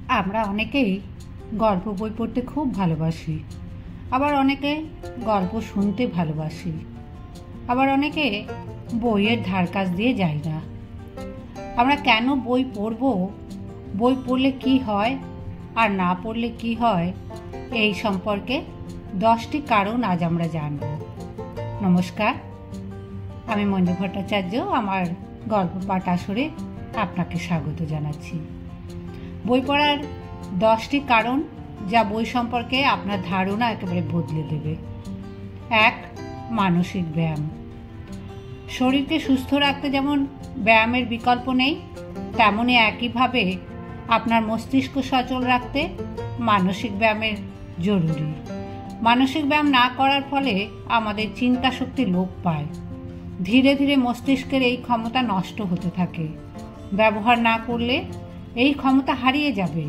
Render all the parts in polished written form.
আমরা অনেকেই গল্প বই পড়তে খুব ভালোবাসি, আবার অনেকে গল্প শুনতে ভালোবাসি, আবার অনেকে বইয়ের ধারকাছ দিয়ে যাই না। আমরা কেন বই পড়ব, বই পড়লে কি হয় আর না পড়লে কি হয়, এই সম্পর্কে 10টি কারণ আজ আমরা জানব। নমস্কার, আমি মঞ্জু ভট্টাচার্য। আমার গল্প পাঠ আসরে আপনাকে স্বাগত জানাচ্ছি। বই পড়ার 10টি কারণ যা বই সম্পর্কে আপনার ধারণা একেবারে বদলে দেবে। 1. মানসিক ব্যায়াম। শরীরকে সুস্থ রাখতে যেমন ব্যায়ামের বিকল্প নেই, তেমনি একইভাবে আপনার মস্তিষ্ক সচল রাখতে মানসিক ব্যায়ামের জরুরি। মানসিক ব্যায়াম না করার ফলে আমাদের চিন্তা শক্তি লোপ পায়। ধীরে ধীরে মস্তিষ্কের এই ক্ষমতা নষ্ট হতে থাকে। ব্যবহার না করলে এই ক্ষমতা হারিয়ে যাবে।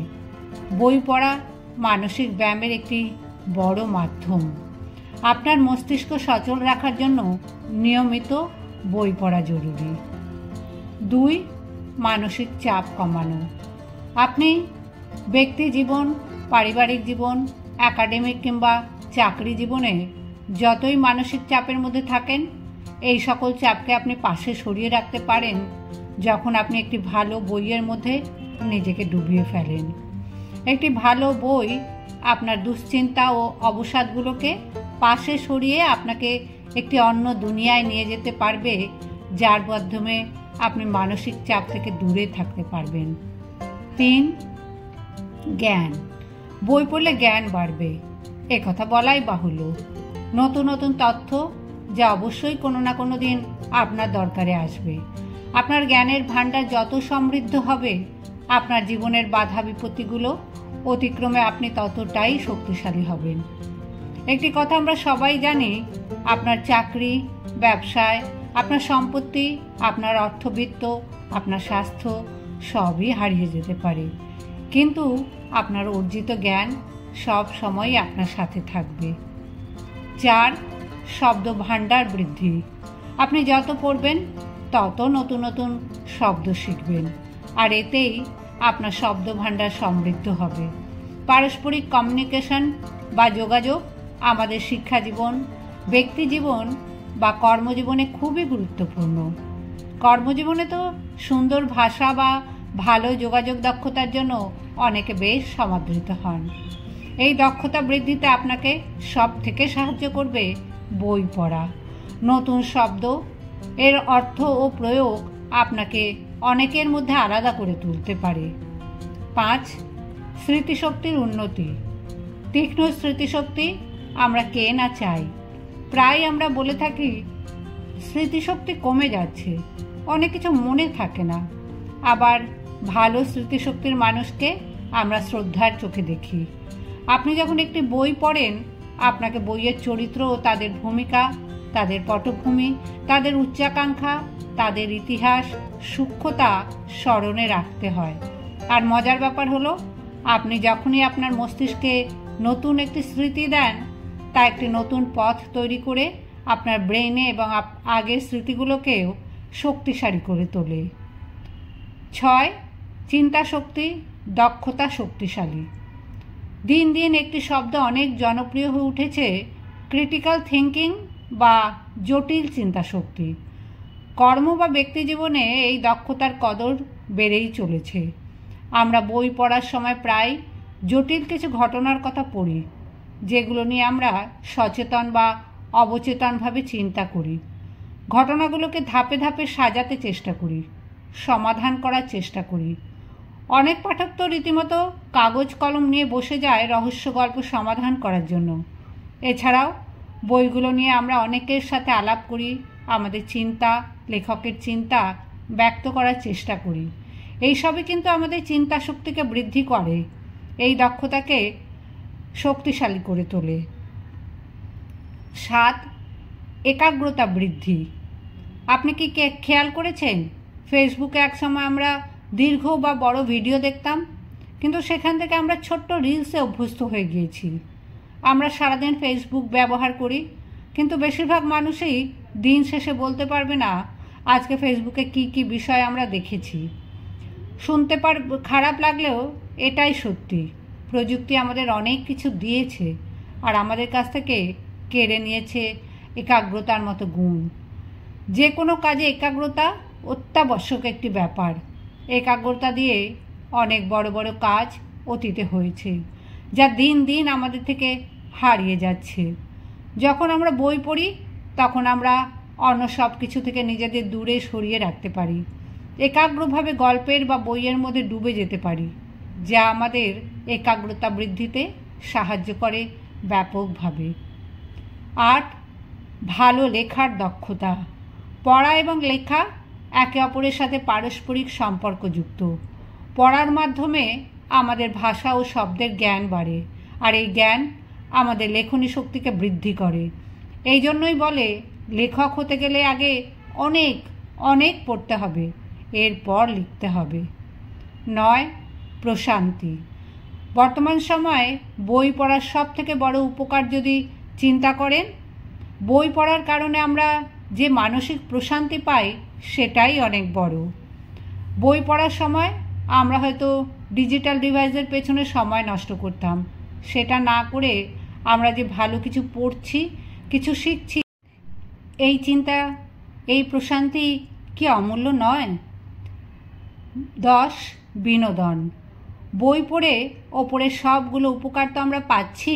বই পড়া মানসিক ব্যায়ামের একটি বড় মাধ্যম। আপনার মস্তিষ্ক সচল রাখার জন্য নিয়মিত বই পড়া জরুরি। 2. মানসিক চাপ কমানো। আপনি ব্যক্তি জীবন, পারিবারিক জীবন, একাডেমিক কিংবা চাকরি জীবনে যতই মানসিক চাপের মধ্যে থাকেন, এই সকল চাপকে আপনি পাশে সরিয়ে রাখতে পারেন যখন আপনি একটি ভালো বইয়ের মধ্যে নিজেকে ডুবিয়ে ফেলেন। একটি ভালো বই আপনার দুশ্চিন্তা ও অবসাদগুলোকে পাশে সরিয়ে আপনাকে একটি অন্য দুনিয়ায় নিয়ে যেতে পারবে, যার মাধ্যমে আপনি মানসিক চাপ থেকে দূরে থাকতে পারবেন। 3. জ্ঞান। বই পড়লে জ্ঞান বাড়বে, একথা বলাই বাহুল্য। নতুন নতুন তথ্য যা অবশ্যই কোনো না কোনো দিন আপনার দরকারে আসবে। আপনার জ্ঞানের ভাণ্ডার যত সমৃদ্ধ হবে, আপনার জীবনের বাধা বিপত্তিগুলো অতিক্রমে আপনি ততটাই শক্তিশালী হবেন। একটি কথা আমরা সবাই জানি, আপনার চাকরি, ব্যবসায়, আপনার সম্পত্তি, আপনার অর্থবিত্ত, আপনার স্বাস্থ্য সবই হারিয়ে যেতে পারে, কিন্তু আপনার অর্জিত জ্ঞান সব সময় আপনার সাথে থাকবে। 4. শব্দ ভাণ্ডার বৃদ্ধি। আপনি যত পড়বেন তত নতুন নতুন শব্দ শিখবেন, আর এতেই আপনার শব্দ ভাণ্ডার সমৃদ্ধ হবে। পারস্পরিক কমিউনিকেশন বা যোগাযোগ আমাদের শিক্ষা জীবন, ব্যক্তি জীবন বা কর্মজীবনে খুবই গুরুত্বপূর্ণ। কর্মজীবনে তো সুন্দর ভাষা বা ভালো যোগাযোগ দক্ষতার জন্য অনেকে বেশ সমাদৃত হন। এই দক্ষতা বৃদ্ধিতে আপনাকে সব থেকে সাহায্য করবে বই পড়া। নতুন শব্দ, এর অর্থ ও প্রয়োগ আপনাকে অনেকের মধ্যে আলাদা করে তুলতে পারে। 5. স্মৃতিশক্তির উন্নতি। তীক্ষ্ণ স্মৃতিশক্তি আমরা কে না চাই। প্রায় আমরা বলে থাকি স্মৃতিশক্তি কমে যাচ্ছে, অনেক কিছু মনে থাকে না। আবার ভালো স্মৃতিশক্তির মানুষকে আমরা শ্রদ্ধার চোখে দেখি। আপনি যখন একটি বই পড়েন, আপনাকে বইয়ের চরিত্র ও তাদের ভূমিকা, তাদের পটভূমি, তাদের উচ্চাকাঙ্ক্ষা, তাদের ইতিহাস, সূক্ষ্মতা স্মরণে রাখতে হয়। আর মজার ব্যাপার হলো, আপনি যখনই আপনার মস্তিষ্কে নতুন একটি স্মৃতি দেন, তা একটি নতুন পথ তৈরি করে আপনার ব্রেইনে এবং আগের স্মৃতিগুলোকেও শক্তিশালী করে তোলে। 6. চিন্তা শক্তি, দক্ষতা শক্তিশালী। দিন দিন একটি শব্দ অনেক জনপ্রিয় হয়ে উঠেছে, ক্রিটিক্যাল থিঙ্কিং বা জটিল চিন্তা শক্তি। কর্ম বা ব্যক্তি জীবনে এই দক্ষতার কদর বেড়েই চলেছে। আমরা বই পড়ার সময় প্রায় জটিল কিছু ঘটনার কথা পড়ি, যেগুলো নিয়ে আমরা সচেতন বা অবচেতনভাবে চিন্তা করি। ঘটনাগুলোকে ধাপে ধাপে সাজাতে চেষ্টা করি, সমাধান করার চেষ্টা করি। অনেক পাঠক তো রীতিমতো কাগজ কলম নিয়ে বসে যায় রহস্য গল্প সমাধান করার জন্য। এছাড়াও বইগুলো নিয়ে আমরা অনেকের সাথে আলাপ করি, আমাদের চিন্তা, লেখকের চিন্তা ব্যক্ত করার চেষ্টা করি। এইসবই কিন্তু আমাদের চিন্তা শক্তিকে বৃদ্ধি করে, এই দক্ষতাকে শক্তিশালী করে তোলে। 7. একাগ্রতা বৃদ্ধি। আপনি কি খেয়াল করেছেন, ফেসবুকে একসময় আমরা দীর্ঘ বা বড় ভিডিও দেখতাম, কিন্তু সেখান থেকে আমরা ছোট্ট রিলসে অভ্যস্ত হয়ে গিয়েছি। আমরা সারাদিন ফেসবুক ব্যবহার করি, কিন্তু বেশিরভাগ মানুষই দিন শেষে বলতে পারবে না আজকে ফেসবুকে কি কি বিষয় আমরা দেখেছি। শুনতে খারাপ লাগলেও এটাই সত্যি। প্রযুক্তি আমাদের অনেক কিছু দিয়েছে, আর আমাদের কাছ থেকে কেড়ে নিয়েছে একাগ্রতার মতো গুণ। যে কোনো কাজে একাগ্রতা অত্যাবশ্যক একটি ব্যাপার। একাগ্রতা দিয়ে অনেক বড় বড় কাজ অতীতে হয়েছে, যা দিন দিন আমাদের থেকে হারিয়ে যাচ্ছে। যখন আমরা বই পড়ি তখন আমরা অন্য সব কিছু থেকে নিজেদের দূরে সরিয়ে রাখতে পারি, একাগ্রভাবে গল্পের বা বইয়ের মধ্যে ডুবে যেতে পারি, যা আমাদের একাগ্রতা বৃদ্ধিতে সাহায্য করে ব্যাপকভাবে। ৮. ভালো লেখার দক্ষতা। পড়া এবং লেখা একে অপরের সাথে পারস্পরিক সম্পর্কযুক্ত। পড়ার মাধ্যমে আমাদের ভাষা ও শব্দের জ্ঞান বাড়ে, আর এই জ্ঞান আমাদের লেখনী শক্তিকে বৃদ্ধি করে। এই জন্যই বলে, লেখক হতে গেলে আগে অনেক অনেক পড়তে হবে, এরপর লিখতে হবে। ৯. প্রশান্তি। বর্তমান সময়ে বই পড়ার সব থেকে বড় উপকার যদি চিন্তা করেন, বই পড়ার কারণে আমরা যে মানসিক প্রশান্তি পাই সেটাই অনেক বড়। বই পড়ার সময় আমরা হয়তো ডিজিটাল ডিভাইসের পেছনে সময় নষ্ট করতাম, সেটা না করে আমরা যে ভালো কিছু পড়ছি, কিছু শিখছি, এই চিন্তা, এই প্রশান্তি কি অমূল্য নয়? ১০. বিনোদন। বই পড়ে ওপরের সবগুলো উপকার তো আমরা পাচ্ছি,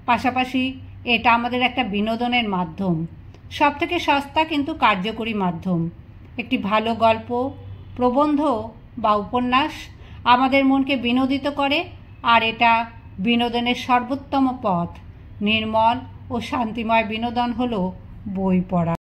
পাশাপাশি এটা আমাদের একটা বিনোদনের মাধ্যম, সব থেকে সস্তা কিন্তু কার্যকরী মাধ্যম। একটি ভালো গল্প, প্রবন্ধ বা উপন্যাস আমাদের মনকে বিনোদিত করে, আর এটা বিনোদনের সর্বোত্তম পথ। নির্মল ও শান্তিময় বিনোদন হলো বই পড়া।